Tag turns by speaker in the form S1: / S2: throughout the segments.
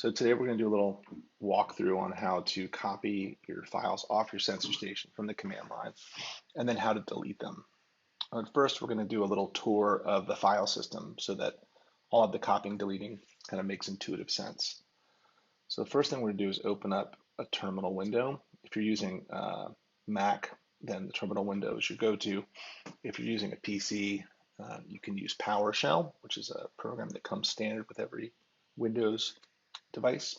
S1: So today we're going to do a little walkthrough on how to copy your files off your SensorStation from the command line, and then how to delete them. First, we're going to do a little tour of the file system so that all of the copying, deleting kind of makes intuitive sense. So the first thing we're going to do is open up a terminal window. If you're using Mac, then the terminal window is your go-to. If you're using a PC, you can use PowerShell, which is a program that comes standard with every Windows device.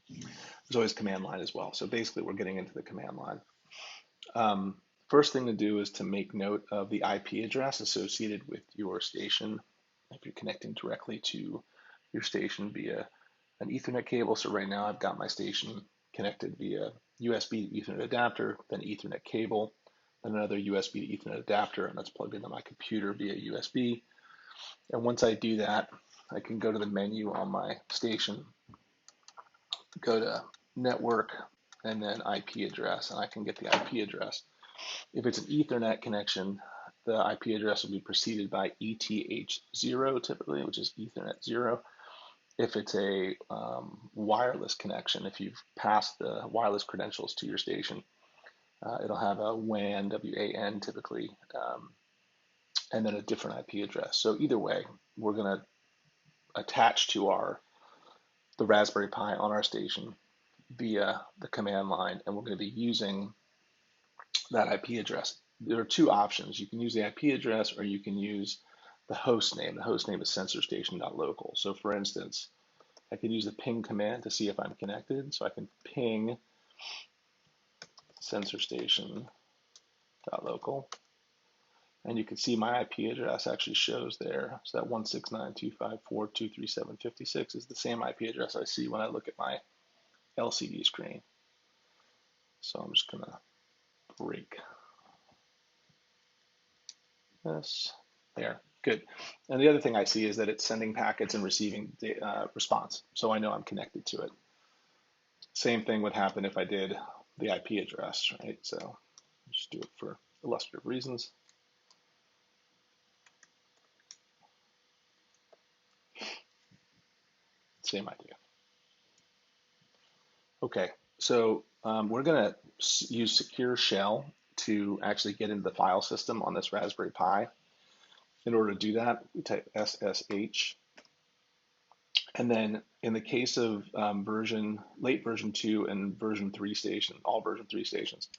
S1: There's always command line as well. So basically we're getting into the command line. First thing to do is to make note of the IP address associated with your station. If you're connecting directly to your station via an Ethernet cable. So right now I've got my station connected via USB to Ethernet adapter, then Ethernet cable, then another USB to Ethernet adapter, and that's plugged into my computer via USB. And once I do that, I can go to the menu on my station, go to network, and then IP address, and I can get the IP address. If it's an Ethernet connection, the IP address will be preceded by ETH0 typically, which is Ethernet 0. If it's a wireless connection, if you've passed the wireless credentials to your station, it'll have a WAN, W-A-N typically, and then a different IP address. So either way, we're going to attach to the Raspberry Pi on our station via the command line, and we're going to be using that IP address. There are two options. You can use the IP address or you can use the host name. The host name is SensorStation.local. So for instance, I can use the ping command to see if I'm connected. So I can ping SensorStation.local. And you can see my IP address actually shows there. So that 169.254.237.56 is the same IP address I see when I look at my LCD screen. So I'm just going to break this. There, good. And the other thing I see is that it's sending packets and receiving the response. So I know I'm connected to it. Same thing would happen if I did the IP address, right? So just do it for illustrative reasons. Same idea. Okay, so we're going to use Secure Shell to actually get into the file system on this Raspberry Pi. In order to do that, we type SSH. And then in the case of late version 2 and version 3 station, all version 3 stations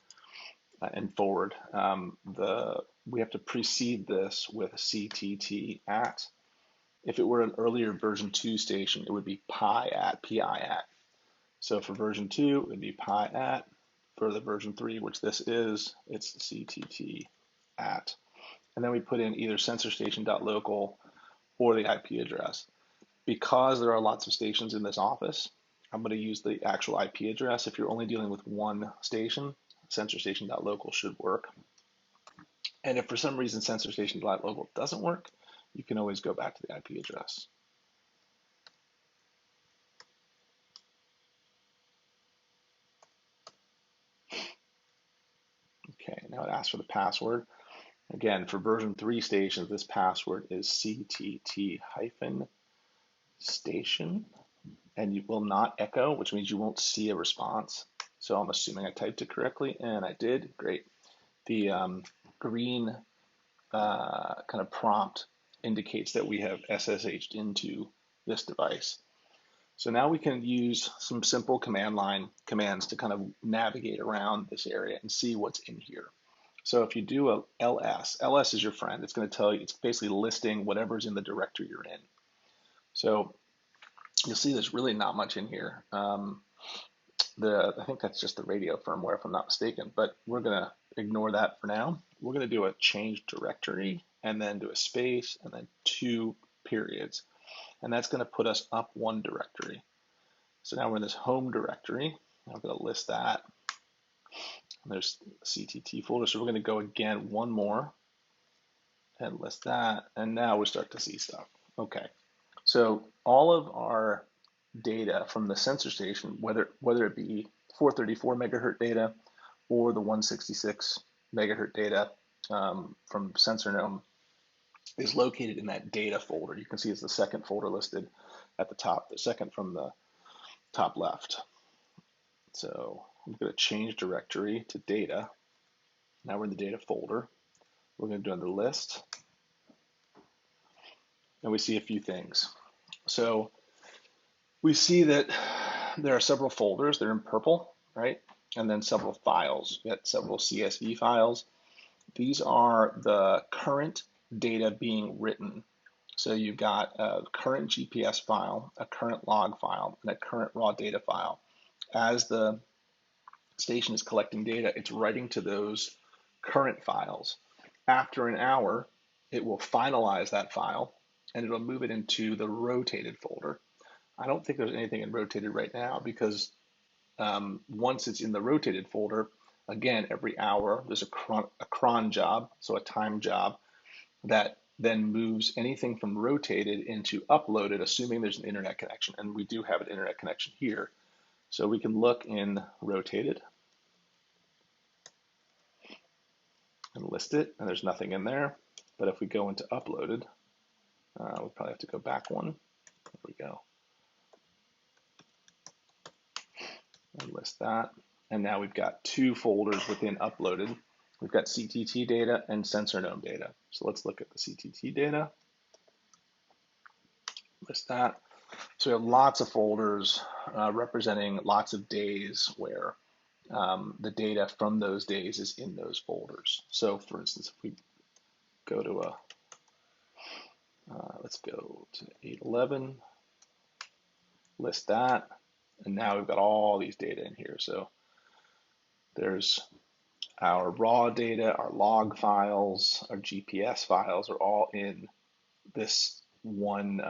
S1: and forward, we have to precede this with CTT at. If it were an earlier version 2 station, it would be pi at, PI at. So for version 2, it would be pi at. For the version 3, which this is, it's CTT at. And then we put in either SensorStation.local or the IP address. Because there are lots of stations in this office, I'm going to use the actual IP address. If you're only dealing with one station, SensorStation.local should work. And if for some reason SensorStation.local doesn't work, you can always go back to the IP address. Okay, now it asks for the password. Again, for version 3 stations, this password is CTT-station, and it will not echo, which means you won't see a response. So I'm assuming I typed it correctly, and I did. Great. The green kind of prompt indicates that we have SSH'd into this device. So now we can use some simple command line commands to kind of navigate around this area and see what's in here. So if you do a ls is your friend. It's going to tell you, it's basically listing whatever's in the directory you're in. So you'll see there's really not much in here. I think that's just the radio firmware if I'm not mistaken, but we're going to ignore that for now. We're going to do a change directory and then do a space and then 2 periods. And that's going to put us up 1 directory. So now we're in this home directory. I'm going to list that. And there's the CTT folder. So we're going to go again 1 more and list that. And now we start to see stuff. Okay. So all of our data from the sensor station, whether it be 434 megahertz data or the 166 megahertz data from SensorGnome, is located in that data folder. You can see it's the second folder listed at the top, the second from the top left. So I'm going to change directory to data. Now we're in the data folder. We're going to do under list, and we see a few things. So we see that there are several folders. They're in purple, right? And then several files. We got several CSV files. These are the current data being written. So you've got a current GPS file, a current log file, and a current raw data file. As the station is collecting data, it's writing to those current files. After an hour, it will finalize that file and it'll move it into the rotated folder. I don't think there's anything in rotated right now because once it's in the rotated folder, again, every hour there's a cron job, so a time job, that then moves anything from rotated into uploaded, assuming there's an internet connection. And we do have an internet connection here. So we can look in rotated and list it, and there's nothing in there. But if we go into uploaded, we'll probably have to go back one. There we go. And list that. And now we've got two folders within uploaded. We've got CTT data and SensorGnome data. So let's look at the CTT data. List that. So we have lots of folders representing lots of days where the data from those days is in those folders. So for instance, if we go to let's go to 811, list that, and now we've got all these data in here. So there's our raw data, our log files, our GPS files are all in this one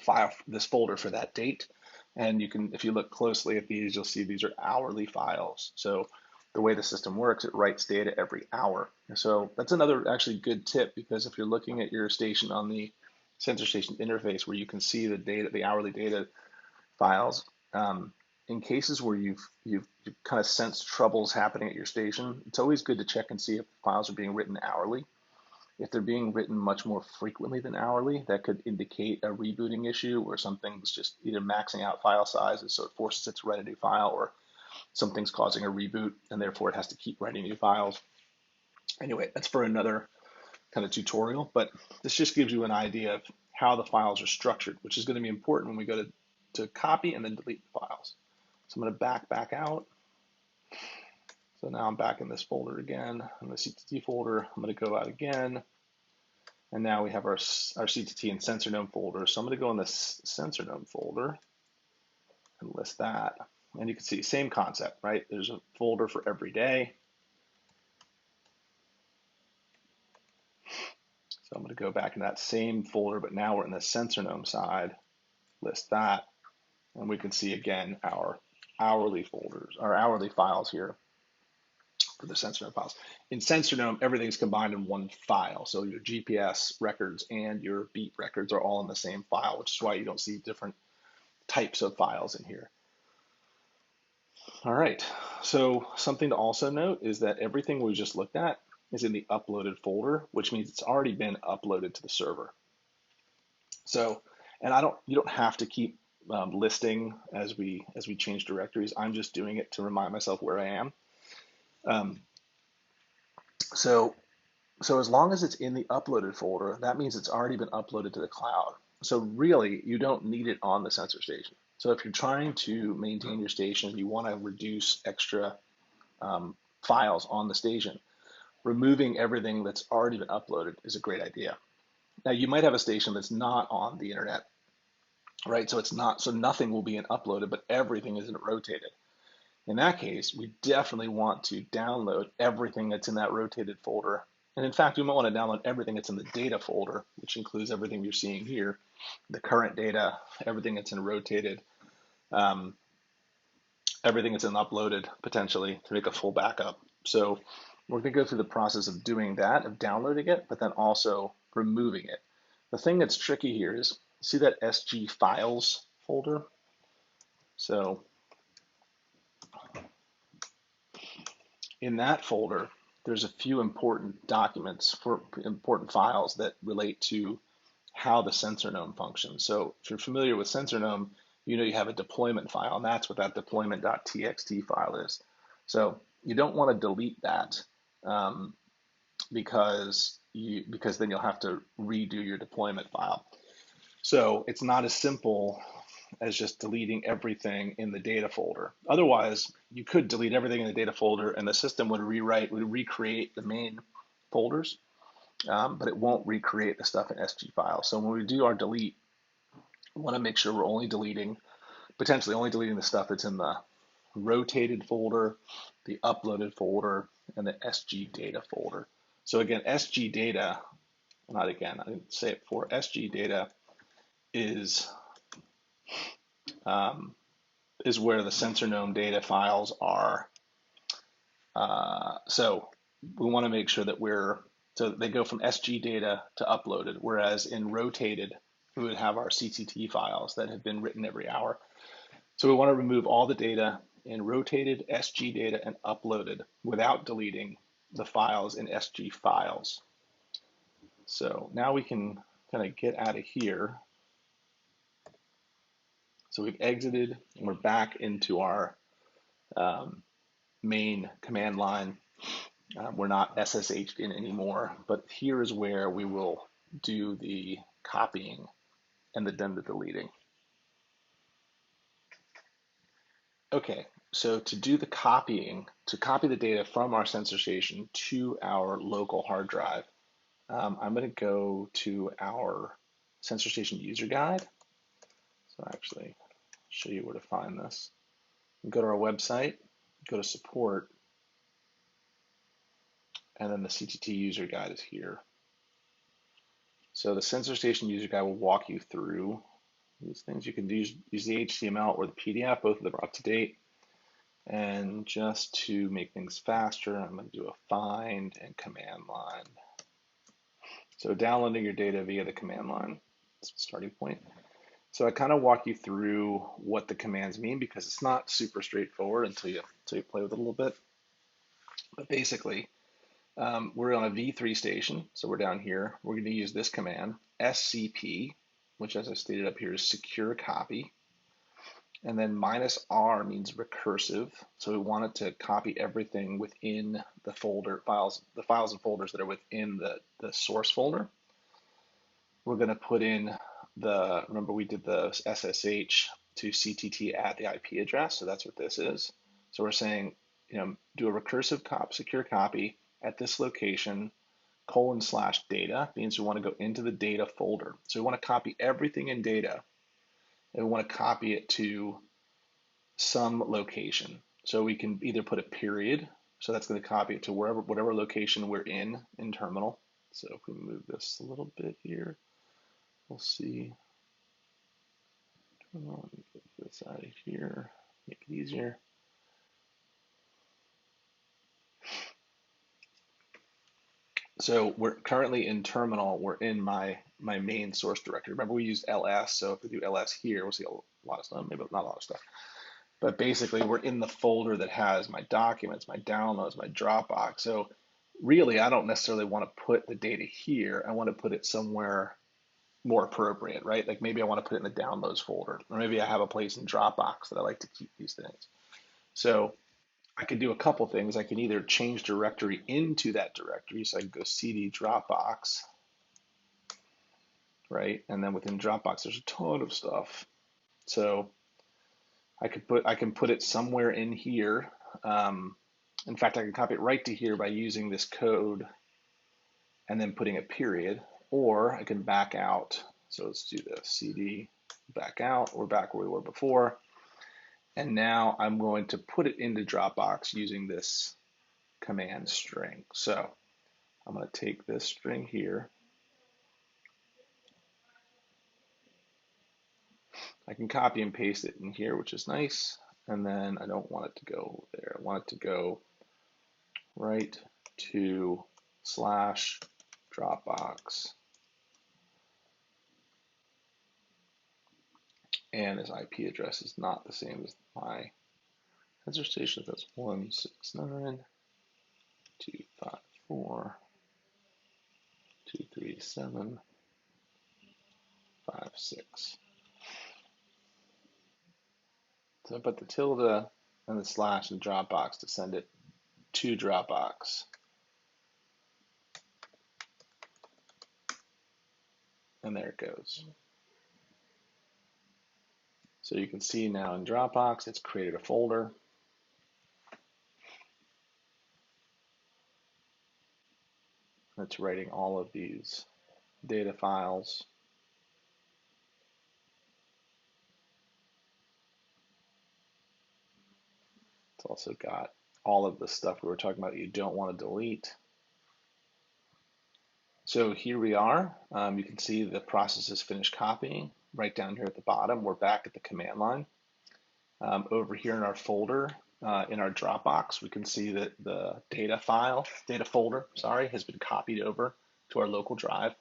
S1: file, this folder for that date. And you can, if you look closely at these, you'll see these are hourly files. So the way the system works, it writes data every hour. So that's another actually good tip, because if you're looking at your station on the SensorStation interface where you can see the data, the hourly data files, in cases where you've kind of sensed troubles happening at your station, it's always good to check and see if files are being written hourly. If they're being written much more frequently than hourly, that could indicate a rebooting issue where something's just either maxing out file sizes, so it forces it to write a new file, or something's causing a reboot and therefore it has to keep writing new files. Anyway, that's for another kind of tutorial, but this just gives you an idea of how the files are structured, which is going to be important when we go to copy and then delete the files. So I'm going to back out. So now I'm back in this folder again, in the CTT folder. I'm going to go out again. And now we have our CTT and SensorGnome folder. So I'm going to go in this SensorGnome folder and list that. And you can see, same concept, right? There's a folder for every day. So I'm going to go back in that same folder, but now we're in the SensorGnome side, list that. And we can see again our hourly folders, our hourly files here for the SensorGnome files. In SensorGnome, everything's combined in one file. So your GPS records and your beat records are all in the same file, which is why you don't see different types of files in here. All right, so something to also note is that everything we just looked at is in the uploaded folder, which means it's already been uploaded to the server. So, and you don't have to keep listing as we change directories. I'm just doing it to remind myself where I am. So as long as it's in the uploaded folder, that means it's already been uploaded to the cloud. So really, you don't need it on the SensorStation. So if you're trying to maintain your station, you want to reduce extra files on the station, removing everything that's already been uploaded is a great idea. Now you might have a station that's not on the internet, right? So nothing will be in uploaded, but everything is in rotated. In that case, we definitely want to download everything that's in that rotated folder. And in fact, we might want to download everything that's in the data folder, which includes everything you're seeing here, the current data, everything that's in rotated, everything that's in uploaded potentially to make a full backup. So we're going to go through the process of doing that, of downloading it, but then also removing it. The thing that's tricky here is, see that SG files folder? So in that folder, there's a few important documents, for important files that relate to how the SensorGnome functions. So if you're familiar with SensorGnome, you know you have a deployment file, and that's what that deployment.txt file is. So you don't want to delete that um, because then you'll have to redo your deployment file. So it's not as simple as just deleting everything in the data folder. Otherwise, you could delete everything in the data folder and the system would recreate the main folders, but it won't recreate the stuff in SG files. So when we do our delete, we want to make sure we're potentially only deleting the stuff that's in the rotated folder, the uploaded folder, and the SG data folder. So again, SG data, not again, I didn't say it before, SG data is um, is where the sensor gnome data files are. So we want to make sure that so they go from SG data to uploaded, whereas in rotated, we would have our CTT files that have been written every hour. So we want to remove all the data in rotated, SG data, and uploaded without deleting the files in SG files. So now we can kind of get out of here. So we've exited and we're back into our main command line. We're not SSH'd in anymore, but here is where we will do the copying and then the deleting. Okay, so to do the copying, to copy the data from our SensorStation to our local hard drive, I'm going to go to our SensorStation user guide. So actually, show you where to find this. Go to our website, go to support, and then the CTT user guide is here. So the SensorStation user guide will walk you through these things. You can use the HTML or the PDF, both of them are up to date. And just to make things faster, I'm going to do a find and command line. So downloading your data via the command line is the starting point. So I kind of walk you through what the commands mean because it's not super straightforward until you play with it a little bit. But basically, we're on a V3 station, so we're down here. We're going to use this command, SCP, which as I stated up here is secure copy. And then -R means recursive. So we want it to copy everything within the files and folders that are within the source folder. We're going to put in remember we did the SSH to CTT at the IP address. So that's what this is. So we're saying, do a recursive secure copy at this location, :/data means we want to go into the data folder. So we want to copy everything in data, and we want to copy it to some location. So we can either put a period, so that's going to copy it to whatever location we're in terminal. So if we move this a little bit here, we'll see. Come on, get this out of here, make it easier. So we're currently in terminal, we're in my main source directory. Remember we used ls, so if we do ls here, we'll see a lot of stuff, maybe not a lot of stuff. But basically we're in the folder that has my documents, my downloads, my Dropbox. So really I don't necessarily want to put the data here. I want to put it somewhere more appropriate, right? Like maybe I want to put it in the downloads folder, or maybe I have a place in Dropbox that I like to keep these things. So I could do a couple things. I can either change directory into that directory. So I can go cd Dropbox, right? And then within Dropbox, there's a ton of stuff. So I can put it somewhere in here. In fact, I can copy it right to here by using this code and then putting a period, or I can back out. So let's do this, cd back out. We're back where we were before. And now I'm going to put it into Dropbox using this command string. So I'm going to take this string here. I can copy and paste it in here, which is nice. And then I don't want it to go there. I want it to go right to /Dropbox. And this IP address is not the same as my SensorStation. That's 169.254.237.56. So I put the tilde and the slash in Dropbox to send it to Dropbox. And there it goes. So you can see now in Dropbox, it's created a folder. It's writing all of these data files. It's also got all of the stuff we were talking about that you don't want to delete. So here we are. You can see the process is finished copying. Right down here at the bottom, we're back at the command line. Over here in our folder, in our Dropbox, we can see that the data folder, has been copied over to our local drive.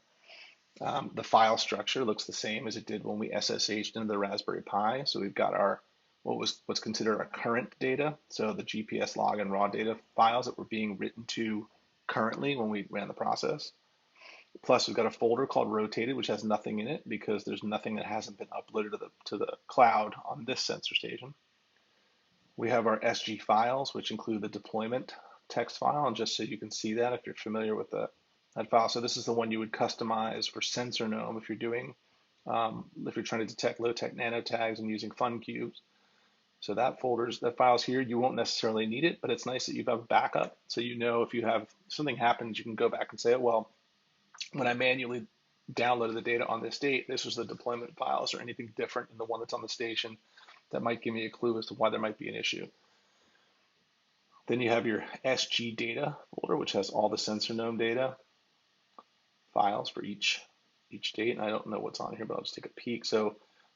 S1: The file structure looks the same as it did when we SSH'd into the Raspberry Pi. So we've got our what's considered our current data. So the GPS log and raw data files that were being written to currently when we ran the process. Plus, we've got a folder called rotated, which has nothing in it because there's nothing that hasn't been uploaded to the cloud on this SensorStation. We have our SG files, which include the deployment text file, and just so you can see that if you're familiar with that file. So this is the one you would customize for SensorGnome if you're doing, if you're trying to detect low-tech nanotags and using fun cubes. So that file's here. You won't necessarily need it, but it's nice that you have a backup, so you know if you have something happens, you can go back and say, well, when I manually downloaded the data on this date, this was the deployment files or anything different in the one that's on the station that might give me a clue as to why there might be an issue. Then you have your SG data folder, which has all the SensorGnome data files for each date. And I don't know what's on here, but I'll just take a peek. So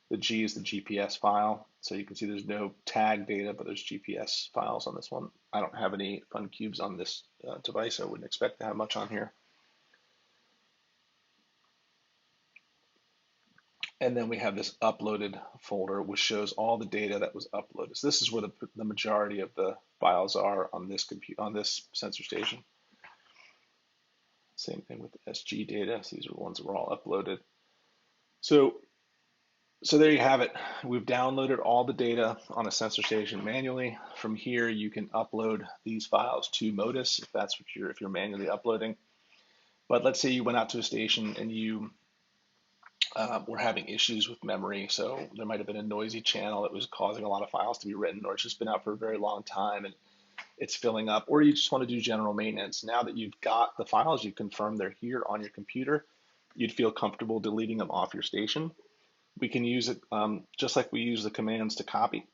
S1: the G is the GPS file. So you can see there's no tag data, but there's GPS files on this one. I don't have any fun cubes on this device. I wouldn't expect to have much on here. And then we have this uploaded folder, which shows all the data that was uploaded. So this is where the majority of the files are on this SensorStation. Same thing with the SG data. So these are the ones that were all uploaded. So there you have it. We've downloaded all the data on a SensorStation manually. From here, you can upload these files to Modus if you're manually uploading. But let's say you went out to a station and you were having issues with memory. So there might have been a noisy channel that was causing a lot of files to be written, or it's just been out for a very long time and it's filling up, or you just want to do general maintenance. Now that you've got the files, you confirm they're here on your computer, you'd feel comfortable deleting them off your station. We can use it just like we use the commands to copy.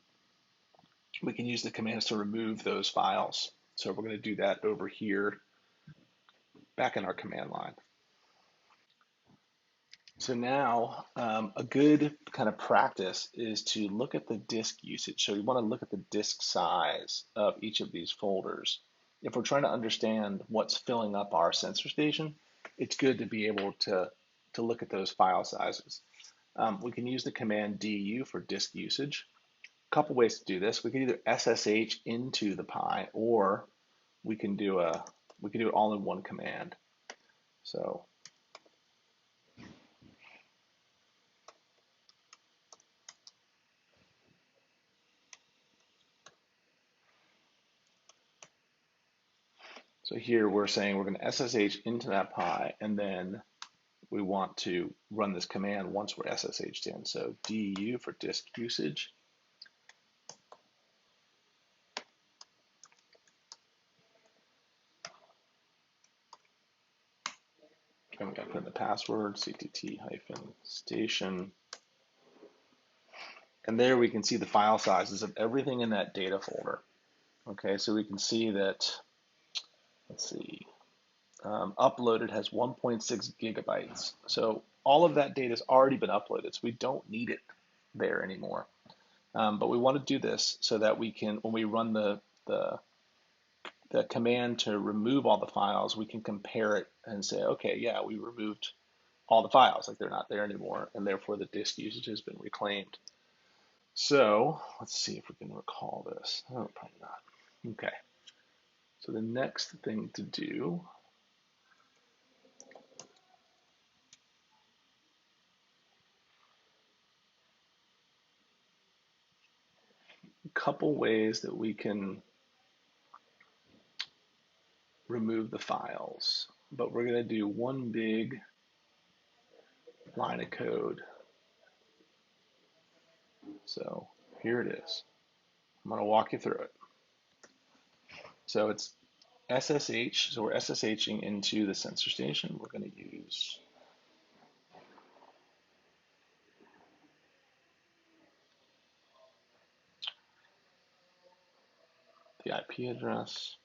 S1: We can use the commands to remove those files. So we're going to do that over here back in our command line. So now a good kind of practice is to look at the disk usage. So we want to look at the disk size of each of these folders. If we're trying to understand what's filling up our SensorStation, it's good to be able to look at those file sizes. We can use the command du for disk usage. A couple ways to do this. We can either SSH into the Pi, or we can do it all in one command. So here we're saying we're going to SSH into that Pi, and then we want to run this command once we're SSH'd in. So du for disk usage. And we got to put in the password, CTT-station. And there we can see the file sizes of everything in that data folder. Okay, so we can see that, let's see, uploaded has 1.6 gigabytes. So all of that data has already been uploaded, so we don't need it there anymore. But we want to do this so that we can, when we run the command to remove all the files, we can compare it and say, okay, yeah, we removed all the files, like they're not there anymore, and therefore the disk usage has been reclaimed. So let's see if we can recall this. Oh, probably not. Okay. So the next thing to do couple ways that we can remove the files, but we're going to do one big line of code. So here it is. I'm going to walk you through it. So it's SSH, so we're SSHing into the SensorStation. We're going to use the IP address.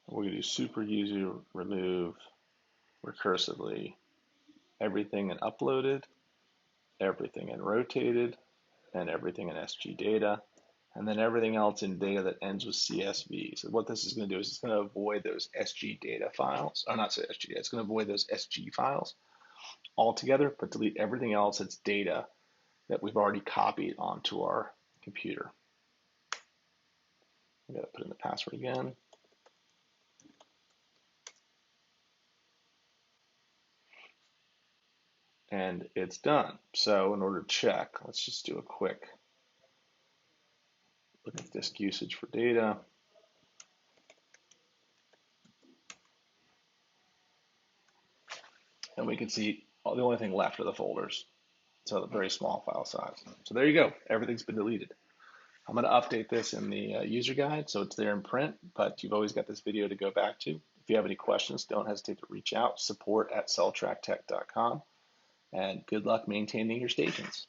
S1: We're going to do super user remove recursively everything in uploaded, everything in rotated, and everything in SG data, and then everything else in data that ends with CSV. So what this is going to do is it's going to avoid those SG data files, or not say SG data, it's going to avoid those SG files altogether, but delete everything else that's data that we've already copied onto our computer. We got to put in the password again. And it's done. So in order to check, let's just do a quick look at disk usage for data. And we can see the only thing left are the folders. So the very small file size. So there you go. Everything's been deleted. I'm going to update this in the user guide so it's there in print, but you've always got this video to go back to. If you have any questions, don't hesitate to reach out, support@celltracktech.com, and good luck maintaining your stations.